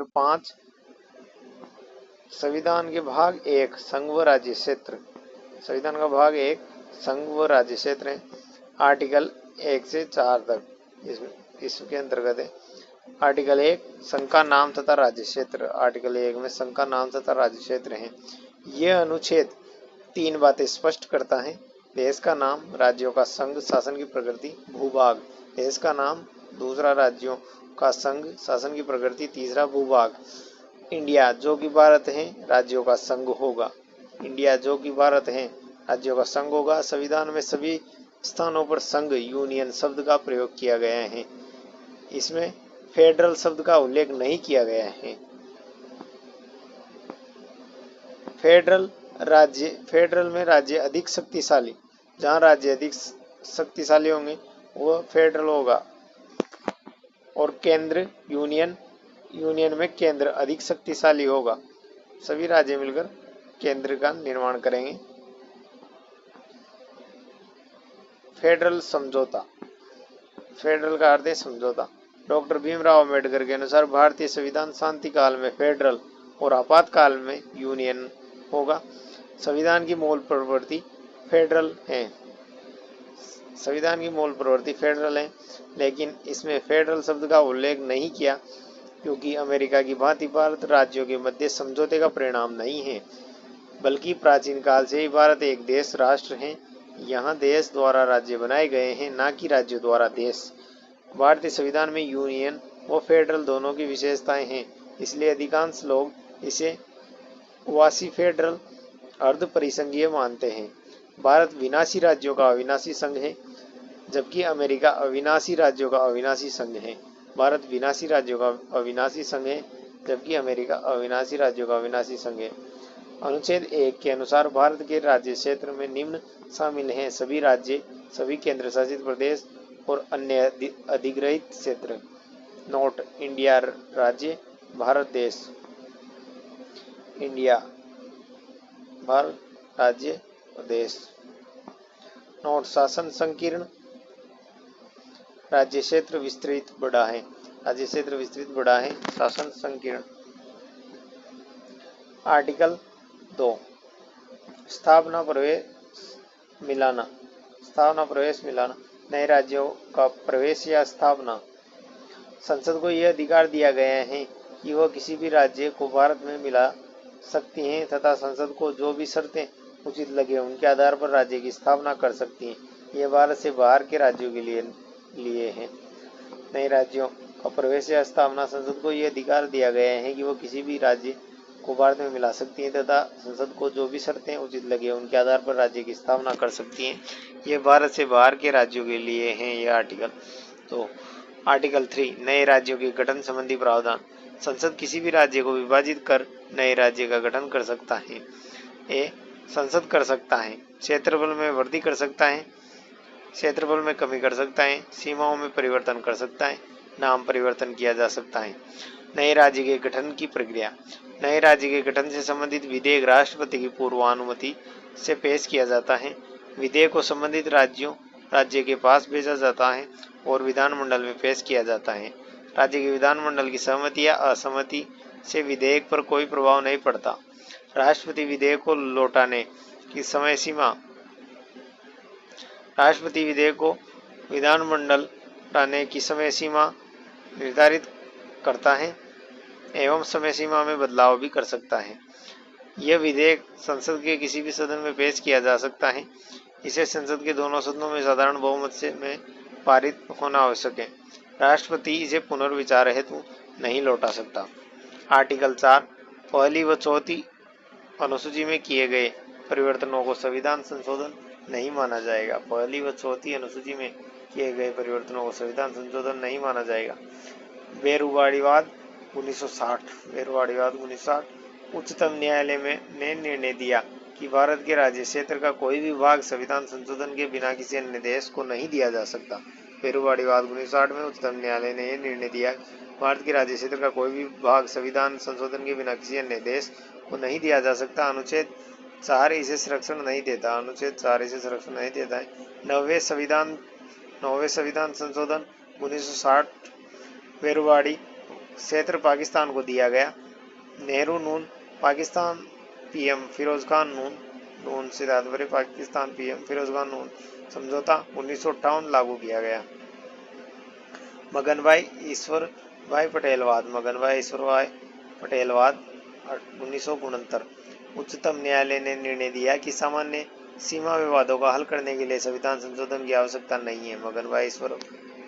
5 संविधान के भाग 1 संघ व राज्य क्षेत्र। संविधान का भाग 1 संघ व राज्य क्षेत्र है। आर्टिकल 1 से 4 तक इसके अंतर्गत है। आर्टिकल 1 संघ का नाम तथा राज्य क्षेत्र। आर्टिकल 1 में संघ का नाम तथा राज्य क्षेत्र है। यह अनुच्छेद 3 बातें स्पष्ट करता है। देश का नाम, राज्यों का संघ, शासन की प्रकृति, भूभाग। देश का नाम, दूसरा राज्यों का संघ, शासन की प्रकृति, तीसरा भूभाग। इंडिया जो कि भारत है, राज्यों का संघ होगा। इंडिया जो कि भारत है, राज्यों का संघ होगा। संविधान में सभी स्थानों पर संघ, यूनियन शब्द का प्रयोग किया गया है। इसमें फेडरल शब्द का उल्लेख नहीं किया गया है। फेडरल में राज्य अधिक शक्तिशाली, जहां राज्य अधिक शक्तिशाली होंगे वो फेडरल होगा। और केंद्र, यूनियन में केंद्र अधिक शक्तिशाली होगा। सभी राज्य मिलकर केंद्र का निर्माण करेंगे। फेडरल समझौता। फेडरल का अर्थ है समझौता। डॉक्टर भीमराव अंबेडकर के अनुसार भारतीय संविधान शांति काल में फेडरल और आपातकाल में यूनियन होगा। संविधान की मूल प्रवृत्ति फेडरल है। संविधान की मूल प्रवृत्ति फेडरल है, लेकिन इसमें फेडरल शब्द का उल्लेख नहीं किया, क्योंकि अमेरिका की भांति भारत राज्यों के मध्य समझौते का परिणाम नहीं है, बल्कि प्राचीन काल से ही भारत एक देश राष्ट्र है। यहाँ देश द्वारा राज्य बनाए गए हैं, न कि राज्यों द्वारा देश। भारतीय संविधान में यूनियन व फेडरल दोनों की विशेषताएं हैं, इसलिए अधिकांश लोग इसे वासी फेडरल अर्ध परिसंघीय मानते हैं। भारत विनाशी राज्यों का अविनाशी संघ है, जबकि अमेरिका अविनाशी राज्यों का अविनाशी संघ है। भारत विनाशी राज्यों का अविनाशी संघ है, जबकि अमेरिका अविनाशी राज्यों का अविनाशी संघ है। अनुच्छेद 1 के अनुसार भारत के राज्य क्षेत्र में निम्न शामिल हैं: सभी राज्य, सभी केंद्र शासित प्रदेश और अन्य अधिग्रहित क्षेत्र। नोट: इंडिया राज्य, भारत देश। इंडिया भारत राज्य प्रदेश। नोट: शासन संकीर्ण, राज्य क्षेत्र विस्तृत बड़ा है। राज्य क्षेत्र विस्तृत बड़ा है, शासन संकीर्ण। आर्टिकल 2 स्थापना प्रवेश मिलाना। स्थापना प्रवेश मिलाना। नए राज्यों का प्रवेश या स्थापना। संसद को यह अधिकार दिया गया है कि वह किसी भी राज्य को भारत में मिला सकती हैं तथा संसद को जो भी शर्तें उचित लगे उनके आधार पर राज्य की स्थापना कर सकती हैं। यह भारत से बाहर के राज्यों के लिए है। नए राज्यों का प्रवेश या स्थापना। संसद को यह अधिकार दिया गया है कि वह किसी भी राज्य को भारत में मिला सकती हैं तथा संसद को जो भी शर्तें उचित लगे उनके आधार पर राज्य की स्थापना कर सकती हैं। यह भारत से बाहर के राज्यों के लिए है। यह आर्टिकल। तो आर्टिकल 3 नए राज्यों के गठन संबंधी प्रावधान। संसद किसी भी राज्य को विभाजित कर नए राज्य का गठन कर सकता है। ए संसद कर सकता है। क्षेत्रफल में वृद्धि कर सकता है, क्षेत्रफल में कमी कर सकता है, सीमाओं में परिवर्तन कर सकता है, नाम परिवर्तन किया जा सकता है। नए राज्य के गठन की प्रक्रिया। नए राज्य के गठन से संबंधित विधेयक राष्ट्रपति की पूर्वानुमति से पेश किया जाता है। विधेयक को संबंधित राज्य के पास भेजा जाता है और विधानमंडल में पेश किया जाता है। राज्य के विधानमंडल की सहमति या असहमति से विधेयक पर कोई प्रभाव नहीं पड़ता। राष्ट्रपति विधेयक को लौटाने की समय सीमा। राष्ट्रपति विधेयक को विधानमंडल लौटाने की समय सीमा निर्धारित करता है एवं समय सीमा में बदलाव भी कर सकता है। यह विधेयक संसद के किसी भी सदन में पेश किया जा सकता है। इसे संसद के दोनों सदनों में साधारण बहुमत से में पारित होना आवश्यक है। राष्ट्रपति इसे पुनर्विचार हेतु नहीं लौटा सकता। आर्टिकल 4 पहली व चौथी अनुसूची में किए गए परिवर्तनों को संविधान संशोधन नहीं माना जाएगा। पहली व चौथी अनुसूची में किए गए परिवर्तनों को संविधान संशोधन नहीं माना जाएगा। बेरुवाड़ीवाद 1960। बेरुवाड़ीवाद 1960। उच्चतम न्यायालय ने निर्णय दिया कि भारत के राज्य क्षेत्र का कोई भी भाग संविधान संशोधन के बिना किसी अन्य देश को नहीं दिया जा सकता। बेरुवाड़ीवाद 1960 में उच्चतम न्यायालय ने यह निर्णय दिया भारत के राज्य क्षेत्र का कोई भी भाग संविधान संशोधन के बिना किसी अन्य देश को नहीं दिया जा सकता। अनुच्छेद 4 इसे संरक्षण नहीं देता। अनुच्छेद 4 इसे संरक्षण नहीं देता है। 9वें संविधान संशोधन 1960 बेरुवाड़ी क्षेत्र पाकिस्तान को दिया गया। नेहरू नून पाकिस्तान पीएम फिरोज खान नून से तात्पर्य पाकिस्तान पीएम फिरोज खान नून समझौता 1958 लागू किया गया। मगनभाई ईश्वर भाई पटेलवाद 1969। उच्चतम न्यायालय ने निर्णय दिया कि सामान्य सीमा विवादों का हल करने के लिए संविधान संशोधन की आवश्यकता नहीं है। मगनभाई ईश्वर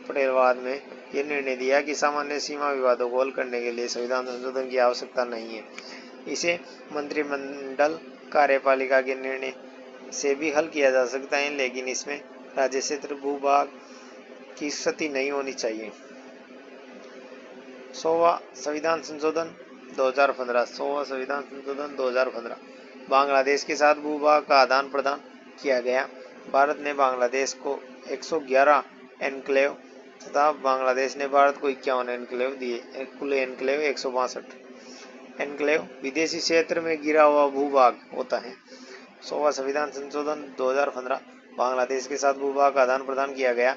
पटेलवाद में यह निर्णय दिया कि सामान्य सीमा विवादों को हल करने के लिए संविधान संशोधन की आवश्यकता नहीं है। इसे मंत्रिमंडल कार्यपालिका के निर्णय से भी हल किया जा सकता है, लेकिन इसमें राज्य क्षेत्र भूभाग की क्षति नहीं होनी चाहिए। 100वां संविधान संशोधन 2015। 100वां संविधान संशोधन 2015। बांग्लादेश के साथ भूभाग का आदान प्रदान किया गया। भारत ने बांग्लादेश को 111 एनक्लेव तथा बांग्लादेश ने भारत को 51 एनक्लेव दिए। कुल एनक्लेव 162। एनक्लेव विदेशी क्षेत्र में गिरा हुआ भूभाग होता है। 100वां संविधान संशोधन 2015। बांग्लादेश के साथ भूभाग का आदान प्रदान किया गया।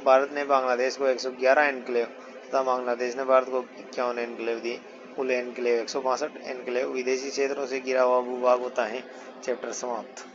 भारत ने बांग्लादेश को 111 एनक्लेव तथा बांग्लादेश ने भारत को 51 एनक्लेव दिए। कुल एनक्लेव 162। एनक्लेव विदेशी क्षेत्रों से गिरा हुआ भूभाग होता है। चैप्टर समाप्त।